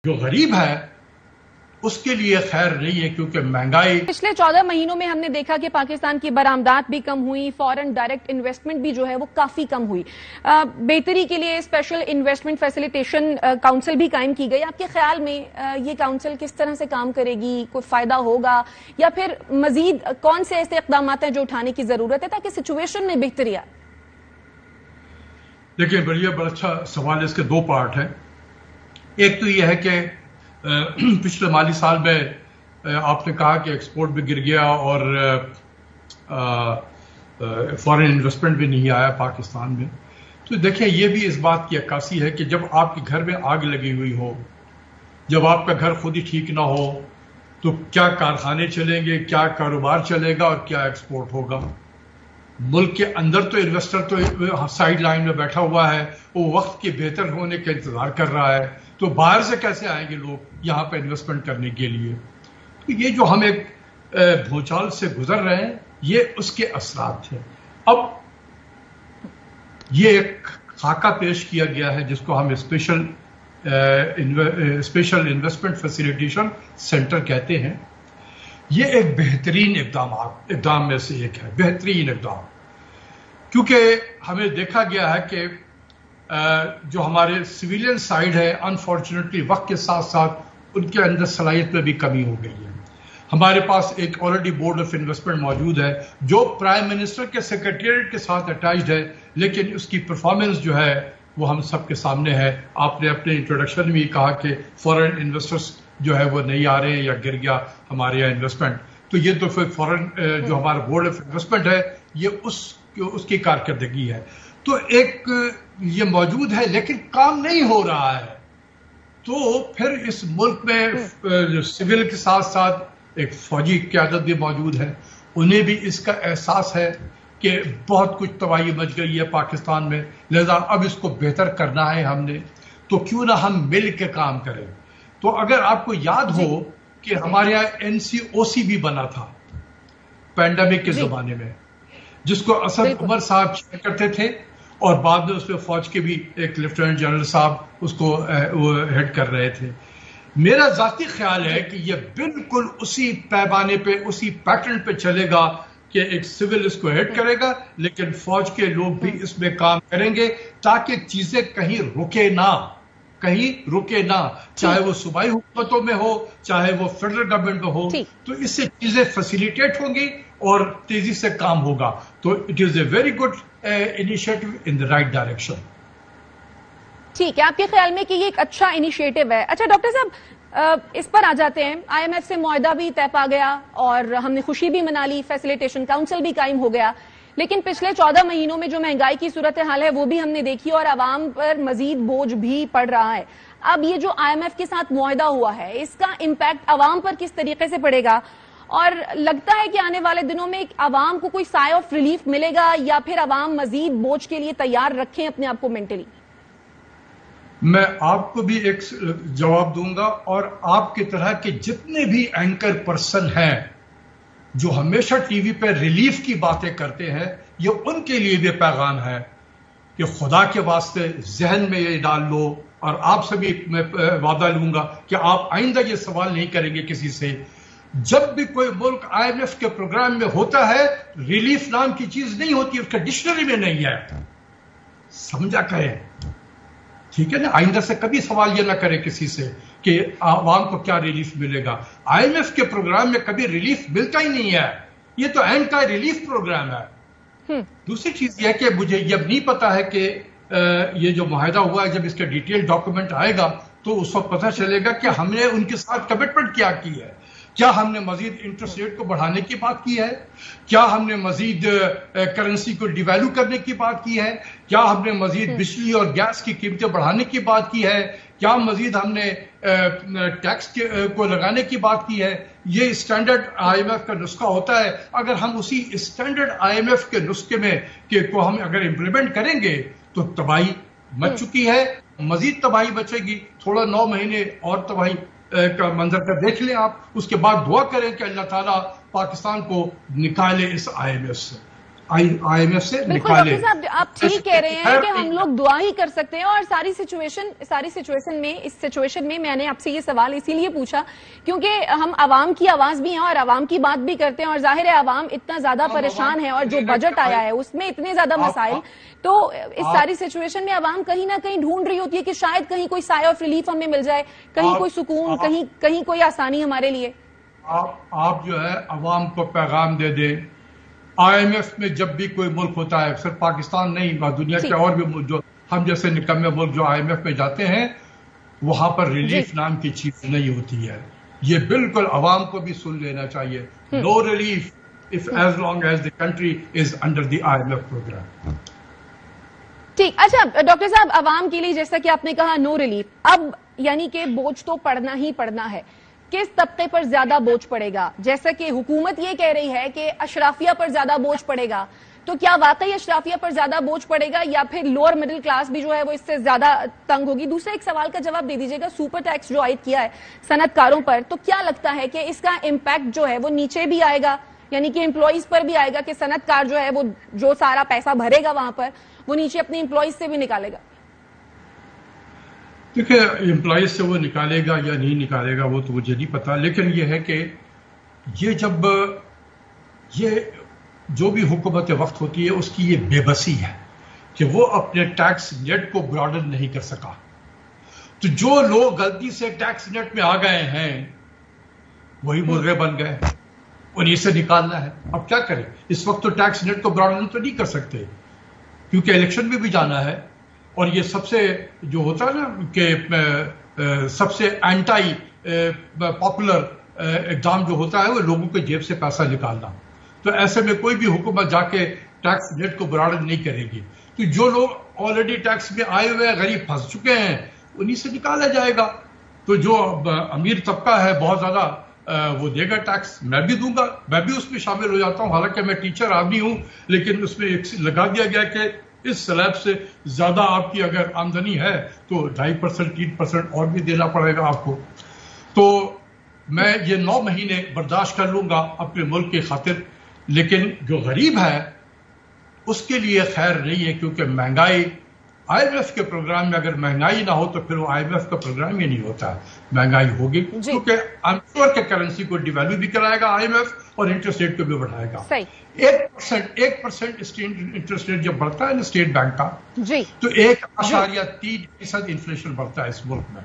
جو غریب ہے اس کے لیے خیر نہیں ہے، کیونکہ مہنگائی پچھلے 14 مہینوں میں ہم نے دیکھا کہ پاکستان کی برآمدات بھی کم ہوئی، فورن ڈائریکٹ انویسٹمنٹ بھی جو ہے وہ کافی کم ہوئی۔ بہتری کے لیے اسپیشل انویسٹمنٹ فیسیلیٹیشن کاؤنسل بھی قائم کی گئی۔ آپ کے خیال میں یہ کاؤنسل کس طرح سے کام کرے گی؟ کوئی فائدہ ہوگا یا پھر مزید کون سے ایسے اقدامات ہیں جو اٹھانے کی ضرورت ہے تاکہ سچویشن میں بہتری آئے؟ دیکھیں، بڑا اچھا سوال ہے۔ اس کے دو پارٹ ہیں۔ ایک تو یہ ہے کہ پچھلے مالی سال میں آپ نے کہا کہ ایکسپورٹ بھی گر گیا اور فورن انویسٹمنٹ بھی نہیں آیا پاکستان میں۔ تو دیکھیں، یہ بھی اس بات کی عکاسی ہے کہ جب آپ کے گھر میں آگ لگی ہوئی ہو، جب آپ کا گھر خود ہی ٹھیک نہ ہو، تو کیا کارخانے چلیں گے، کیا کاروبار چلے گا اور کیا ایکسپورٹ ہوگا؟ ملک کے اندر تو انویسٹر تو سائیڈ لائن میں بیٹھا ہوا ہے، وہ وقت کے بہتر ہونے کا انتظار کر رہا ہے، تو باہر سے کیسے آئیں گے لوگ یہاں پہ انویسٹمنٹ کرنے کے لیے؟ تو یہ جو ہم ایک بھونچال سے گزر رہے ہیں، یہ اس کے اثرات ہیں۔ اب یہ ایک خاکہ پیش کیا گیا ہے جس کو ہم اسپیشل انویسٹمنٹ فیسیلیٹیشن سینٹر کہتے ہیں۔ یہ ایک بہترین اقدام میں سے ایک ہے، بہترین اقدام، کیونکہ ہمیں دیکھا گیا ہے کہ جو ہمارے سویلین سائیڈ ہے، انفارچونیٹلی وقت کے ساتھ ساتھ ان کے اندر صلاحیت میں بھی کمی ہو گئی ہے۔ ہمارے پاس ایک آلریڈی بورڈ آف انویسٹمنٹ موجود ہے جو پرائم منسٹر کے سیکریٹریٹ کے ساتھ اٹیچڈ ہے، لیکن اس کی پرفارمنس جو ہے وہ ہم سب کے سامنے ہے۔ آپ نے اپنے انٹروڈکشن میں کہا کہ فورن انویسٹرز جو ہے وہ نہیں آ رہے ہیں یا گر گیا ہمارے یہاں انویسٹمنٹ، تو یہ تو پھر فورن جو ہمارا بورڈ آف انویسٹمنٹ ہے یہ اس کی کارکردگی ہے۔ تو ایک یہ موجود ہے لیکن کام نہیں ہو رہا ہے۔ تو پھر اس ملک میں سول کے ساتھ ساتھ ایک فوجی قیادت بھی موجود ہے، انہیں بھی اس کا احساس ہے کہ بہت کچھ تباہی مچ گئی ہے پاکستان میں، لہذا اب اس کو بہتر کرنا ہے ہم نے، تو کیوں نہ ہم مل کے کام کریں۔ تو اگر آپ کو یاد ہو کہ ہمارے یہاں NCOC بھی بنا تھا پینڈیمک کے زمانے میں، جس کو اسد عمر صاحب چیئر کرتے تھے، اور بعد میں اس میں فوج کے بھی ایک لیفٹیننٹ جنرل صاحب اس کو ہیڈ کر رہے تھے۔ میرا ذاتی خیال ہے کہ یہ بالکل اسی پیمانے پہ، اسی پیٹرن پہ چلے گا کہ ایک سول اس کو ہیڈ کرے گا لیکن فوج کے لوگ بھی اس میں کام کریں گے تاکہ چیزیں کہیں رکے نہ، چاہے وہ صوبائی حکومتوں میں ہو چاہے وہ فیڈرل گورنمنٹ میں ہو، تو اس سے چیزیں فیسیلیٹیٹ ہوں گی اور تیزی سے کام ہوگا۔ تو it is a very good initiative in the right direction. ٹھیک ہے، آپ کے خیال میں کہ یہ ایک اچھا انیشیٹو ہے۔ اچھا ڈاکٹر صاحب، اس پر آ جاتے ہیں۔ IMF سے معاہدہ بھی طے پا گیا اور ہم نے خوشی بھی منا لی، فیسیلیٹیشن کاؤنسل بھی قائم ہو گیا، لیکن پچھلے 14 مہینوں میں جو مہنگائی کی صورتحال ہے وہ بھی ہم نے دیکھی اور عوام پر مزید بوجھ بھی پڑ رہا ہے۔ اب یہ جو IMF کے ساتھ معاہدہ ہوا ہے، اس کا امپیکٹ عوام پر کس طریقے سے پڑے گا؟ اور لگتا ہے کہ آنے والے دنوں میں عوام کو کوئی سائے آف ریلیف ملے گا یا پھر عوام مزید بوجھ کے لیے تیار رکھیں اپنے آپ کو مینٹلی؟ میں آپ کو بھی ایک جواب دوں گا، اور آپ کی طرح کے جتنے بھی اینکر پرسن ہیں جو ہمیشہ ٹی وی پہ ریلیف کی باتیں کرتے ہیں، یہ ان کے لیے بھی پیغام ہے کہ خدا کے واسطے ذہن میں یہ ڈال لو، اور آپ سے بھی میں وعدہ لوں گا کہ آپ آئندہ یہ سوال نہیں کریں گے کسی سے، جب بھی کوئی ملک IMF کے پروگرام میں ہوتا ہے ریلیف نام کی چیز نہیں ہوتی، اس کا ڈکشنری میں نہیں ہے، سمجھا کریں، ٹھیک ہے نا؟ آئندہ سے کبھی سوال یہ نہ کرے کسی سے کہ عوام کو کیا ریلیف ملے گا۔ IMF کے پروگرام میں کبھی ریلیف ملتا ہی نہیں ہے، یہ تو اینٹی ریلیف پروگرام ہے۔ دوسری چیز یہ کہ مجھے یہ نہیں پتا ہے کہ یہ جو معاہدہ ہوا ہے، جب اس کا ڈیٹیل ڈاکومنٹ آئے گا تو اس وقت پتہ چلے گا کہ ہم نے ان کے ساتھ کمٹمنٹ کیا کی ہے۔ کیا ہم نے مزید انٹرسٹ ریٹ کو بڑھانے کی بات کی ہے؟ کیا ہم نے مزید کرنسی کو ڈیویلو کرنے کی بات کی ہے؟ کیا ہم نے مزید بجلی اور گیس کی قیمتیں بڑھانے کی بات کی ہے؟ کیا مزید ہم نے ٹیکس کو لگانے کی بات کی ہے؟ یہ اسٹینڈرڈ IMF کا نسخہ ہوتا ہے۔ اگر ہم اسی اسٹینڈرڈ IMF کے نسخے میں کو ہم اگر امپلیمنٹ کریں گے تو تباہی مچ چکی ہے، مزید تباہی بچے گی، تھوڑا 9 مہینے اور تباہی کا منظر کا دیکھ لیں آپ، اس کے بعد دعا کریں کہ اللہ تعالیٰ پاکستان کو نکالے اس IMF سے۔ IMF سے بالکل نکالے. ڈاکٹر صاحب آپ ٹھیک کہہ رہے ہیں کہ ہم لوگ دعا ہی کر سکتے ہیں، اور ساری سچویشن میں میں نے آپ سے یہ سوال اسی لیے پوچھا کیونکہ ہم عوام کی آواز بھی ہیں اور عوام کی بات بھی کرتے ہیں، اور ظاہر ہے عوام اتنا زیادہ پریشان ہے اور جو بجٹ آیا ہے اس میں اتنے زیادہ مسائل، تو اس ساری سچویشن میں عوام کہیں نہ کہیں ڈھونڈ رہی ہوتی ہے کہ شاید کہیں کوئی سایہ آف ریلیف ہمیں مل جائے، کہیں کوئی سکون، کہیں کوئی آسانی ہمارے لیے. آپ جو ہے عوام کو پیغام دے دیں. IMF میں جب بھی کوئی ملک ہوتا ہے، صرف پاکستان نہیں، دنیا کے اور بھی ملک جو ہم جیسے نکمے ملک جو IMF میں جاتے ہیں، وہاں پر ریلیف نام کی چیز نہیں ہوتی ہے. یہ بالکل عوام کو بھی سن لینا چاہیے. No relief as long as the country is under the IMF programme. ٹھیک. اچھا ڈاکٹر صاحب، عوام کے لیے جیسا کہ آپ نے کہا نو ریلیف، اب یعنی کہ بوجھ تو پڑنا ہی پڑنا ہے. کس طبقے پر زیادہ بوجھ پڑے گا؟ جیسا کہ حکومت یہ کہہ رہی ہے کہ اشرافیہ پر زیادہ بوجھ پڑے گا، تو کیا واقعی اشرافیہ پر زیادہ بوجھ پڑے گا یا پھر لوور مڈل کلاس بھی جو ہے وہ اس سے زیادہ تنگ ہوگی؟ دوسرے ایک سوال کا جواب دے دیجیے گا. سپر ٹیکس جو عائد کیا ہے صنعت کاروں پر، تو کیا لگتا ہے کہ اس کا امپیکٹ جو ہے وہ نیچے بھی آئے گا، یعنی کہ امپلائیز پر بھی آئے گا کہ صنعت کار جو ہے وہ جو سارا پیسہ بھرے گا وہاں پر وہ نیچے اپنے امپلائیز سے بھی نکالے گا؟ دیکھیں، امپلائیز سے وہ نکالے گا یا نہیں نکالے گا وہ تو مجھے نہیں پتا، لیکن یہ ہے کہ یہ جب یہ جو بھی حکومت وقت ہوتی ہے اس کی یہ بے بسی ہے کہ وہ اپنے ٹیکس نیٹ کو براڈن نہیں کر سکا. تو جو لوگ غلطی سے ٹیکس نیٹ میں آ گئے ہیں وہی مرغے بن گئے، انہیں سے نکالنا ہے. اب کیا کریں؟ اس وقت تو ٹیکس نیٹ کو براڈن تو نہیں کر سکتے کیونکہ الیکشن میں بھی جانا ہے، اور یہ سب سے جو ہوتا ہے نا کہ سب سے اینٹائی پاپولر اقدام جو ہوتا ہے وہ لوگوں کے جیب سے پیسہ نکالنا. تو ایسے میں کوئی بھی حکومت جا کے ٹیکس نیٹ کو براڈن نہیں کرے گی. تو جو لوگ آلریڈی ٹیکس میں آئے ہوئے غریب پھنس چکے ہیں انہیں سے نکالا جائے گا. تو جو امیر طبقہ ہے بہت زیادہ وہ دے گا ٹیکس، میں بھی دوں گا، میں بھی اس میں شامل ہو جاتا ہوں. حالانکہ میں ٹیچر آدمی ہوں، لیکن اس میں ایک لگا دیا گیا کہ اس سلیب سے زیادہ آپ کی اگر آمدنی ہے تو 2.5% 3% اور بھی دینا پڑے گا آپ کو. تو میں یہ 9 مہینے برداشت کر لوں گا اپنے ملک کی خاطر، لیکن جو غریب ہے اس کے لیے خیر نہیں ہے، کیونکہ مہنگائی IMF کے پروگرام میں اگر مہنگائی نہ ہو تو پھر وہ IMF کا پروگرام ہی نہیں ہوتا. مہنگائی ہوگی کیونکہ I'm sure کہ کرنسی کو ڈیویلو بھی کرائے گا IMF اور انٹرسٹ ریٹ کو بھی بڑھائے گا. 1% انٹرسٹ ریٹ جب بڑھتا ہے نا اسٹیٹ بینک کا، تو 1.3% انفلیشن بڑھتا ہے اس ملک میں.